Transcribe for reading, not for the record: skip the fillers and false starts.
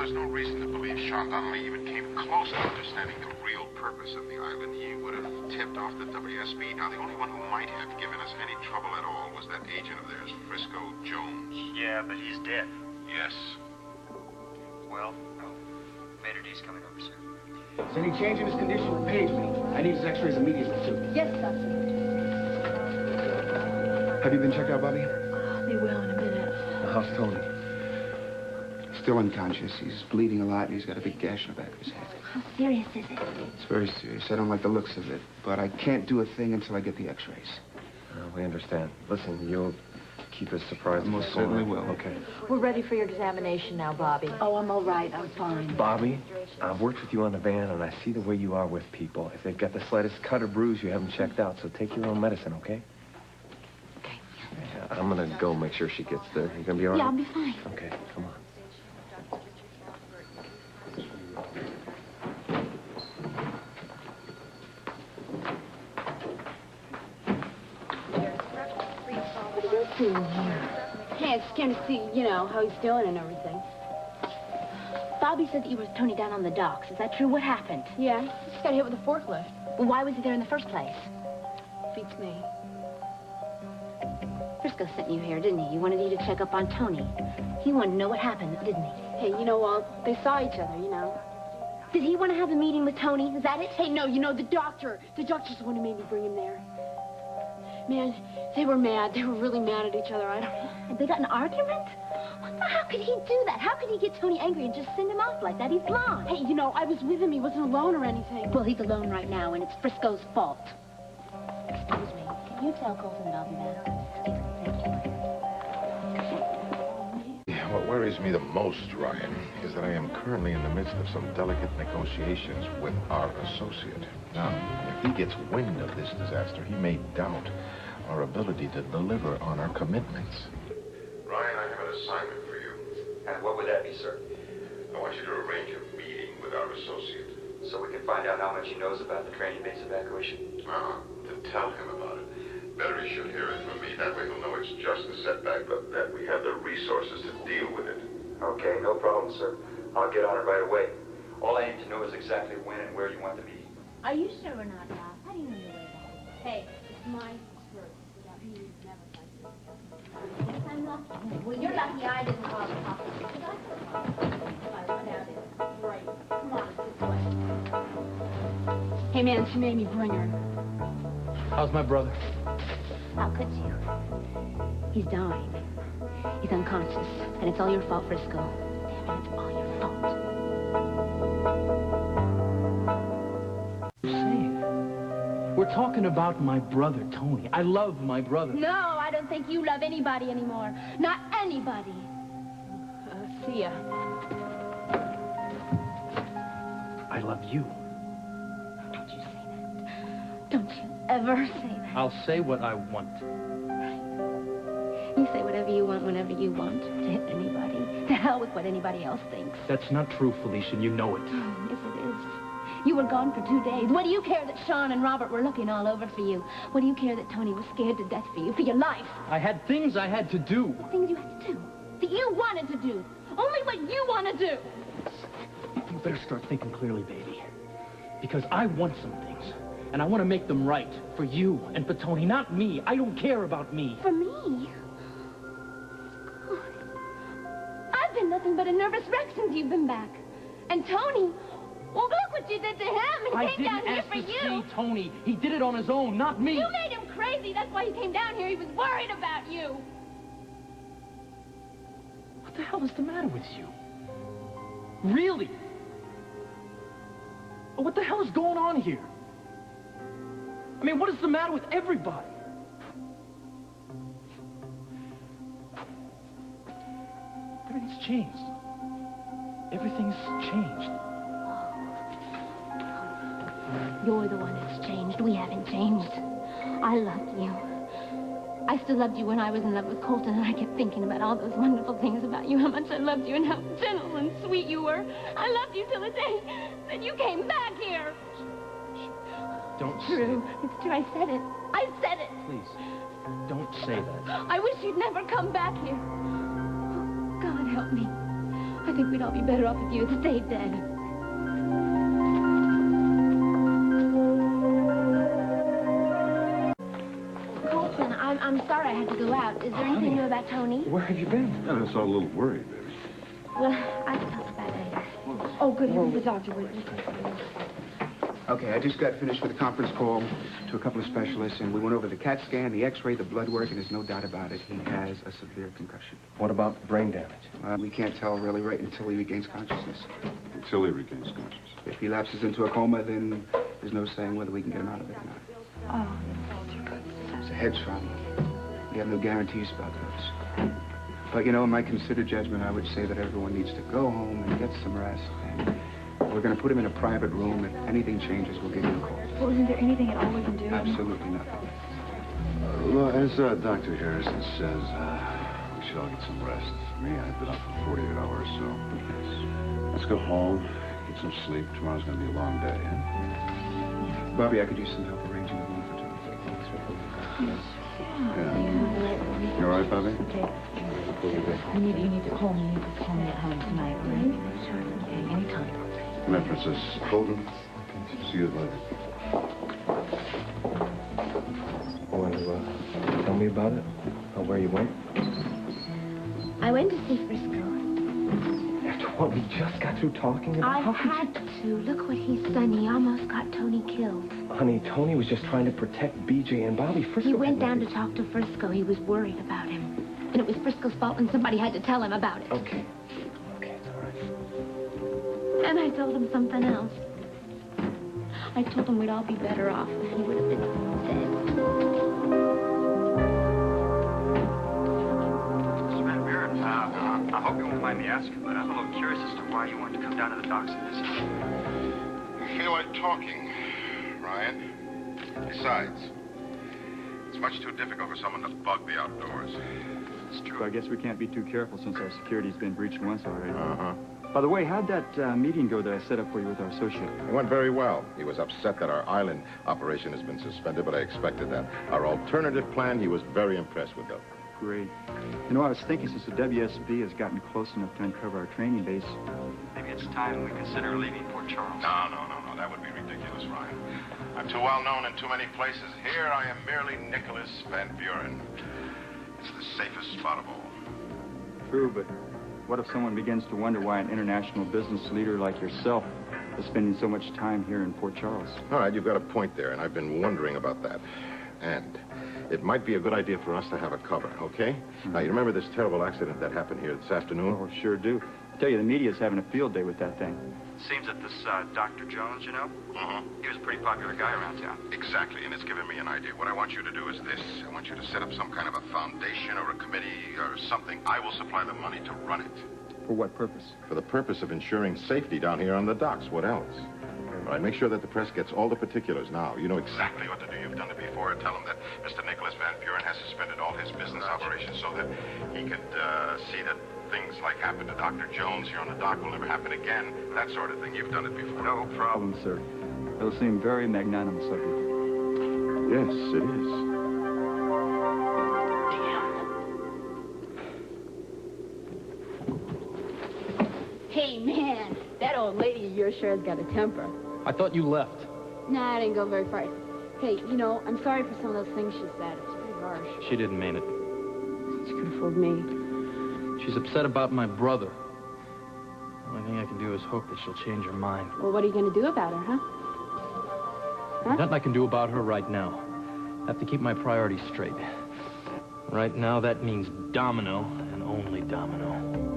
there's no reason to believe Sean Donnelly even came close to understanding the real purpose of the island. He would have tipped off the WSB. Now, the only one who might have given us any trouble at all was that agent of theirs, Frisco Jones. Yeah, but he's dead. Yes. Well, Major D's coming over, sir. Is any change in his condition? Page me. I need his x-rays immediately, too. Yes, sir. Have you been checked out, Bobby? They will in a minute. How's Tony? Still unconscious. He's bleeding a lot, and he's got a big gash in the back of his head. How serious is it? It's very serious. I don't like the looks of it, but I can't do a thing until I get the x-rays. We understand. Listen, you'll keep us surprised. Most certainly will. Okay. We're ready for your examination now, Bobby. Oh, I'm all right. I'm fine. Bobby, I've worked with you on the van, and I see the way you are with people. If they've got the slightest cut or bruise, you have them checked out, so take your own medicine, okay? Okay. Yeah, I'm gonna go make sure she gets there. You gonna be all right? Yeah, I'll be fine. Okay, come on. Hey, I just came to see, how he's doing and everything. Bobby said that you were with Tony down on the docks. Is that true? What happened? Yeah, he just got hit with a forklift. Well, why was he there in the first place? Beats me. Frisco sent you here, didn't he? He wanted you to check up on Tony. He wanted to know what happened, didn't he? Hey, they saw each other, Did he want to have a meeting with Tony? Is that it? Hey, no, the doctor. The doctor's the one who made me bring him there. Man, they were mad. They were really mad at each other. I don't know. Have they got an argument? How could he do that? How could he get Tony angry and just send him off like that? He's blind. Hey, I was with him. He wasn't alone or anything. Well, he's alone right now, and it's Frisco's fault. Excuse me. Can you tell Colton that I'll be back? Yeah, what worries me the most, Ryan, is that I am currently in the midst of some delicate negotiations with our associate. Now, if he gets wind of this disaster, he may doubt our ability to deliver on our commitments. Ryan, I have an assignment for you. And what would that be, sir? I want you to arrange a meeting with our associate. So we can find out how much he knows about the training base evacuation? To tell him about it. Better he should hear it from me. That way he'll know it's just a setback, but that we have the resources to deal with it. Okay, no problem, sir. I'll get on it right away. All I need to know is exactly when and where you want the meeting. Are you sure we're not lost? How do you know your way back? Hey, it's mine first. Without me, you'd never find it. Yes, I'm lucky. Well, you're lucky I didn't call the cops. Because I could have called the cops if I went out there. Right. Come on, this way. Hey, man, she made me bring her. How's my brother? How could you? He's dying. He's unconscious. And it's all your fault, Frisco. Damn it, it's all your fault. We're talking about my brother, Tony. I love my brother. No, I don't think you love anybody anymore. Not anybody. See ya. I love you. Don't you say that. Don't you ever say that. I'll say what I want. You say whatever you want whenever you want. To anybody. To hell with what anybody else thinks. That's not true, Felicia, and you know it. Yes, it is. You were gone for 2 days. What do you care that Sean and Robert were looking all over for you? What do you care that Tony was scared to death for you, for your life? I had things I had to do. Things you had to do. That you wanted to do. Only what you want to do. You better start thinking clearly, baby. Because I want some things. And I want to make them right. For you and for Tony, not me. I don't care about me. For me? God. I've been nothing but a nervous wreck since you've been back. And Tony... Well, look what you did to him and came down here for you. I didn't ask to see Tony. He did it on his own, not me. You made him crazy. That's why he came down here. He was worried about you. What the hell is the matter with you? Really? What the hell is going on here? I mean, what is the matter with everybody? Everything's changed. Everything's changed. You're the one that's changed. We haven't changed. I loved you. I still loved you when I was in love with Colton, and I kept thinking about all those wonderful things about you, how much I loved you and how gentle and sweet you were. I loved you till the day that you came back here. Don't say True. it. It's true. I said it. I said it. Please, don't say that. I wish you'd never come back here. Oh, God help me. I think we'd all be better off if you had stayed dead. Colton, I'm sorry I had to go out. Is there anything new about Tony? Where have you been? I'm just a little worried, baby. Well, I can talk about it later. Oh, good. You the doctor with me. Okay, I just got finished with a conference call to a couple of specialists, and we went over the CAT scan, the X-ray, the blood work, and there's no doubt about it. He has a severe concussion. What about brain damage? We can't tell really right until he regains consciousness. Until he regains consciousness. If he lapses into a coma, then there's no saying whether we can get him out of it or not. Oh. It's a head trauma. We have no guarantees about those. But, you know, in my considered judgment, I would say that everyone needs to go home and get some rest. And we're going to put him in a private room. If anything changes, we'll give you a call. Well, isn't there anything at all we can do? Absolutely nothing. Well, as Dr. Harrison says, we should all get some rest. Me, I've been up for 48 hours, so let's go home, get some sleep. Tomorrow's going to be a long day, huh? Bobbi, I could use some help arranging the room for Tony. Yeah. You all right, Bobbi? Okay. You need to call me. You need to call me at home tonight, right? Sure. Okay, anytime. Good night, Princess. Colton, see you later. Want to tell me about it? Or where you went? I went to see Frisco. After what we just got through talking about? I had to. Look what he's done. He almost got Tony killed. Honey, Tony was just trying to protect BJ and Bobbi. Frisco He went down to nothing. talk to Frisco. He was worried about him. And it was Frisco's fault, and somebody had to tell him about it. Okay. Okay, it's all right. And I told him something else. I told him we'd all be better off if he would have been dead. Mr. Buren, I hope you won't mind me asking, but I'm a little curious as to why you wanted to come down to the docks and visit. You feel like talking, Ryan. Besides, it's much too difficult for someone to bug the outdoors. It's true. I guess we can't be too careful since our security's been breached once already. Uh-huh. By the way, how'd that meeting go that I set up for you with our associate? It went very well. He was upset that our island operation has been suspended, but I expected that. Our alternative plan, he was very impressed with, though. Great. You know, I was thinking since the WSB has gotten close enough to uncover our training base, maybe it's time we consider leaving Port Charles. No. That would be ridiculous, Ryan. I'm too well known in too many places. Here I am merely Nicholas Van Buren. It's the safest spot of all. True, but what if someone begins to wonder why an international business leader like yourself is spending so much time here in Port Charles? All right, you've got a point there, and I've been wondering about that. And it might be a good idea for us to have a cover, okay? Mm-hmm. Now, you remember this terrible accident that happened here this afternoon? Oh, sure do. I tell you, the media's having a field day with that thing. Seems that this Dr. Jones, you know? Mm-hmm. He was a pretty popular guy around town. Exactly, and it's given me an idea. What I want you to do is this. I want you to set up some kind of a foundation or a committee or something. I will supply the money to run it. For what purpose? For the purpose of ensuring safety down here on the docks. What else? All right, make sure that the press gets all the particulars now. You know exactly what to do. You've done it before. Tell them that Mr. Nicholas Van Buren has suspended all his business operations so that he could see that things like happened to Dr. Jones here on the dock will never happen again. That sort of thing. You've done it before. No problem, sir. It'll seem very magnanimous of you. Yes, it is. Hey, man, that old lady of yours sure has got a temper. I thought you left. Nah, I didn't go very far. Hey, you know, I'm sorry for some of those things she said. It's pretty harsh. She didn't mean it. She could have fooled me. She's upset about my brother. The only thing I can do is hope that she'll change her mind. Well, what are you going to do about her, huh? Nothing I can do about her right now. I have to keep my priorities straight. Right now, that means Domino and only Domino.